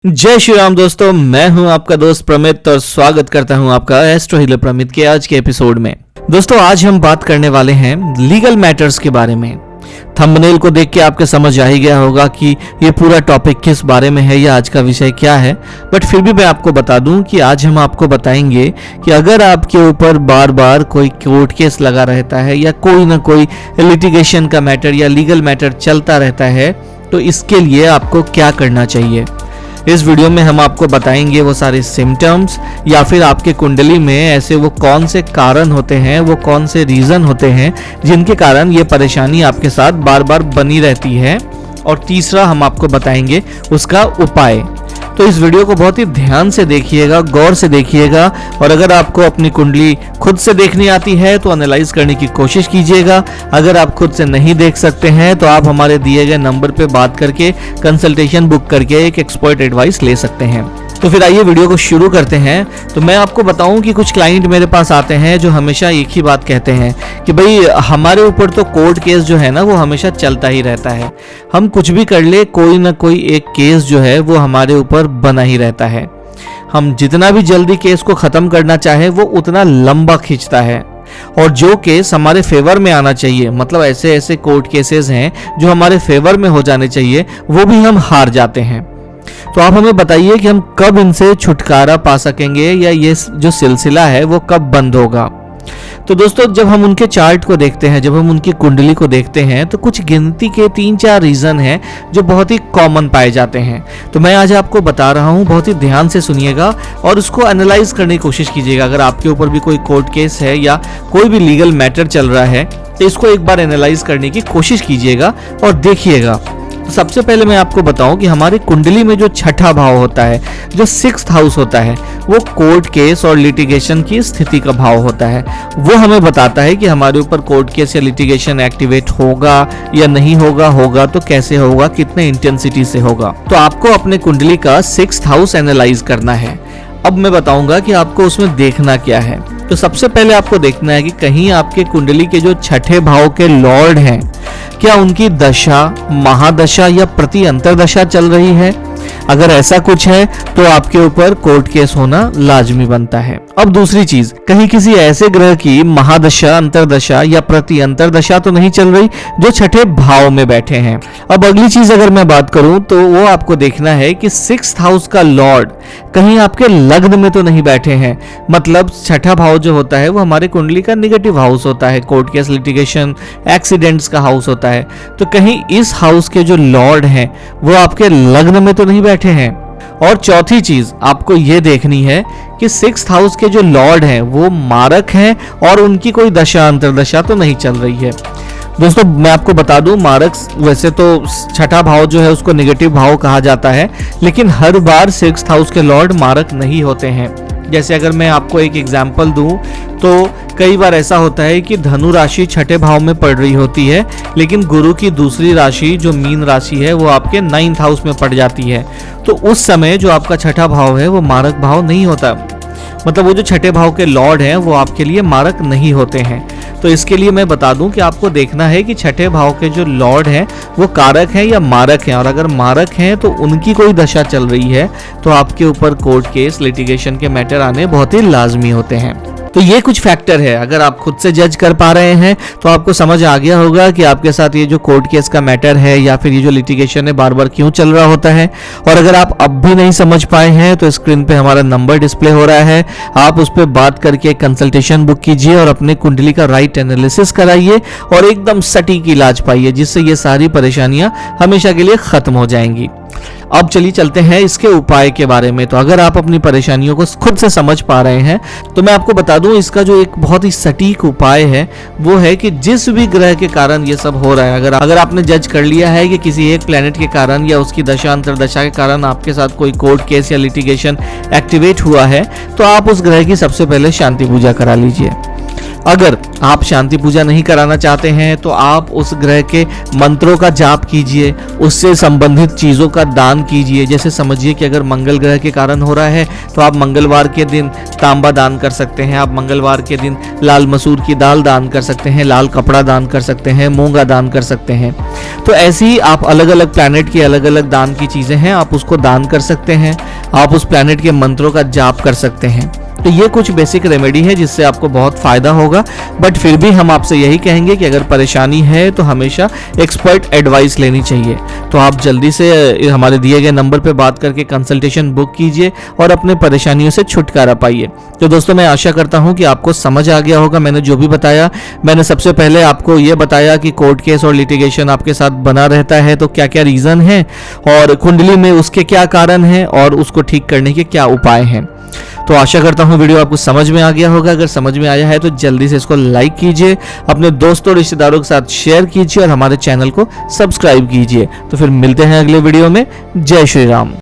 जय श्री राम दोस्तों, मैं हूं आपका दोस्त प्रमित और स्वागत करता हूं आपका एस्ट्रो हीलर प्रमित के आज के एपिसोड में। दोस्तों आज हम बात करने वाले हैं लीगल मैटर्स के बारे में। थंबनेल को देख के आपके समझ आ ही गया होगा कि ये पूरा टॉपिक किस बारे में है या आज का विषय क्या है, बट फिर भी मैं आपको बता दूं कि आज हम आपको बताएंगे कि अगर आपके ऊपर बार बार कोई कोर्ट केस लगा रहता है या कोई ना कोई लिटिगेशन का मैटर या लीगल मैटर चलता रहता है तो इसके लिए आपको क्या करना चाहिए। इस वीडियो में हम आपको बताएंगे वो सारे सिम्टम्स या फिर आपके कुंडली में ऐसे वो कौन से कारण होते हैं, वो कौन से रीज़न होते हैं जिनके कारण ये परेशानी आपके साथ बार बार बनी रहती है, और तीसरा हम आपको बताएंगे उसका उपाय। तो इस वीडियो को बहुत ही ध्यान से देखिएगा, गौर से देखिएगा, और अगर आपको अपनी कुंडली खुद से देखनी आती है तो एनालाइज करने की कोशिश कीजिएगा। अगर आप खुद से नहीं देख सकते हैं तो आप हमारे दिए गए नंबर पे बात करके कंसल्टेशन बुक करके एक एक्सपर्ट एडवाइस ले सकते हैं। तो फिर आइए वीडियो को शुरू करते हैं। तो मैं आपको बताऊं कि कुछ क्लाइंट मेरे पास आते हैं जो हमेशा एक ही बात कहते हैं कि भाई हमारे ऊपर तो कोर्ट केस जो है ना वो हमेशा चलता ही रहता है, हम कुछ भी कर ले कोई ना कोई एक केस जो है वो हमारे ऊपर बना ही रहता है, हम जितना भी जल्दी केस को ख़त्म करना चाहे वो उतना लंबा खींचता है, और जो केस हमारे फेवर में आना चाहिए, मतलब ऐसे ऐसे कोर्ट केसेस हैं जो हमारे फेवर में हो जाने चाहिए, वो भी हम हार जाते हैं। तो आप हमें बताइए कि हम कब इनसे छुटकारा पा सकेंगे या ये जो सिलसिला है वो कब बंद होगा। तो दोस्तों जब हम उनके चार्ट को देखते हैं, जब हम उनकी कुंडली को देखते हैं तो कुछ गिनती के 3-4 रीज़न हैं जो बहुत ही कॉमन पाए जाते हैं। तो मैं आज आपको बता रहा हूँ, बहुत ही ध्यान से सुनिएगा और उसको एनालाइज करने की कोशिश कीजिएगा। अगर आपके ऊपर भी कोई कोर्ट केस है या कोई भी लीगल मैटर चल रहा है तो इसको एक बार एनालाइज करने की कोशिश कीजिएगा और देखिएगा। तो सबसे पहले मैं आपको बताऊं कि हमारी कुंडली में जो छठा भाव होता है, जो 6th हाउस होता है, वो कोर्ट केस और लिटिगेशन की स्थिति का भाव होता है। वो हमें बताता है कि हमारे ऊपर कोर्ट केस या लिटिगेशन एक्टिवेट होगा या नहीं होगा, होगा तो कैसे होगा, कितने इंटेंसिटी से होगा। तो आपको अपने कुंडली का 6th हाउस एनालाइज करना है। अब मैं बताऊंगा कि आपको उसमें देखना क्या है। तो सबसे पहले आपको देखना है कि कहीं आपके कुंडली के जो छठे भाव के लॉर्ड हैं, क्या उनकी दशा, महादशा या प्रति अंतरदशा चल रही है। अगर ऐसा कुछ है तो आपके ऊपर कोर्ट केस होना लाजमी बनता है। अब दूसरी चीज, कहीं किसी ऐसे ग्रह की महादशा, अंतरदशा या प्रति अंतरदशा तो नहीं चल रही जो छठे भाव में बैठे हैं। अब अगली चीज अगर मैं बात करूं तो वो आपको देखना है कि 6th हाउस का लॉर्ड कहीं आपके लग्न में तो नहीं बैठे हैं। मतलब छठा भाव जो होता है वो हमारे कुंडली का निगेटिव हाउस होता है, कोर्ट केस, लिटिगेशन, एक्सीडेंट्स का हाउस होता है। तो कहीं इस हाउस के जो लॉर्ड हैं वो आपके लग्न में तो नहीं बैठे हैं। और चौथी चीज आपको ये देखनी है कि 6th हाउस के जो लॉर्ड हैं वो मारक हैं और उनकी कोई दशा अंतरदशा तो नहीं चल रही है। दोस्तों मैं आपको बता दूं, मारक वैसे तो छठा भाव जो है उसको नेगेटिव भाव कहा जाता है, लेकिन हर बार 6th हाउस के लॉर्ड मारक नहीं होते हैं। जैसे अगर मैं आपको एक एग्जांपल दूं तो कई बार ऐसा होता है कि धनु राशि छठे भाव में पड़ रही होती है, लेकिन गुरु की दूसरी राशि जो मीन राशि है वो आपके 9th हाउस में पड़ जाती है। तो उस समय जो आपका छठा भाव है वो मारक भाव नहीं होता, मतलब वो जो छठे भाव के लॉर्ड हैं वो आपके लिए मारक नहीं होते हैं। तो इसके लिए मैं बता दूं कि आपको देखना है कि छठे भाव के जो लॉर्ड हैं वो कारक हैं या मारक हैं, और अगर मारक हैं तो उनकी कोई दशा चल रही है तो आपके ऊपर कोर्ट केस, लिटिगेशन के मैटर आने बहुत ही लाजमी होते हैं। तो ये कुछ फैक्टर है, अगर आप खुद से जज कर पा रहे हैं तो आपको समझ आ गया होगा कि आपके साथ ये जो कोर्ट केस का मैटर है या फिर ये जो लिटिगेशन है बार बार क्यों चल रहा होता है। और अगर आप अब भी नहीं समझ पाए हैं तो स्क्रीन पे हमारा नंबर डिस्प्ले हो रहा है, आप उस पर बात करके कंसल्टेशन बुक कीजिए और अपने कुंडली का राइट एनालिसिस कराइए और एकदम सटीक इलाज पाइए, जिससे ये सारी परेशानियां हमेशा के लिए खत्म हो जाएंगी। अब चलिए चलते हैं इसके उपाय के बारे में। तो अगर आप अपनी परेशानियों को खुद से समझ पा रहे हैं तो मैं आपको बता दूं इसका जो एक बहुत ही सटीक उपाय है वो है कि जिस भी ग्रह के कारण ये सब हो रहा है, अगर आपने जज कर लिया है कि किसी एक प्लेनेट के कारण या उसकी दशा अंतरदशा के कारण आपके साथ कोई कोर्ट केस या लिटिगेशन एक्टिवेट हुआ है, तो आप उस ग्रह की सबसे पहले शांति पूजा करा लीजिए। अगर आप शांति पूजा नहीं कराना चाहते हैं तो आप उस ग्रह के मंत्रों का जाप कीजिए, उससे संबंधित चीज़ों का दान कीजिए। जैसे समझिए कि अगर मंगल ग्रह के कारण हो रहा है तो आप मंगलवार के दिन तांबा दान कर सकते हैं, आप मंगलवार के दिन लाल मसूर की दाल दान कर सकते हैं, लाल कपड़ा दान कर सकते हैं, मूंगा दान कर सकते हैं। तो ऐसे ही आप अलग अलग प्लैनेट की अलग अलग दान की चीज़ें हैं, आप उसको दान कर सकते हैं, आप उस प्लैनेट के मंत्रों का जाप कर सकते हैं। तो ये कुछ बेसिक रेमेडी है जिससे आपको बहुत फ़ायदा होगा। बट फिर भी हम आपसे यही कहेंगे कि अगर परेशानी है तो हमेशा एक्सपर्ट एडवाइस लेनी चाहिए। तो आप जल्दी से हमारे दिए गए नंबर पर बात करके कंसल्टेशन बुक कीजिए और अपने परेशानियों से छुटकारा पाइए। तो दोस्तों, मैं आशा करता हूँ कि आपको समझ आ गया होगा मैंने जो भी बताया। मैंने सबसे पहले आपको ये बताया कि कोर्ट केस और लिटिगेशन आपके साथ बना रहता है तो क्या क्या रीज़न है और कुंडली में उसके क्या कारण हैं और उसको ठीक करने के क्या उपाय हैं। तो आशा करता हूँ वीडियो आपको समझ में आ गया होगा। अगर समझ में आया है तो जल्दी से इसको लाइक कीजिए, अपने दोस्तों रिश्तेदारों के साथ शेयर कीजिए और हमारे चैनल को सब्सक्राइब कीजिए। तो फिर मिलते हैं अगले वीडियो में। जय श्री राम।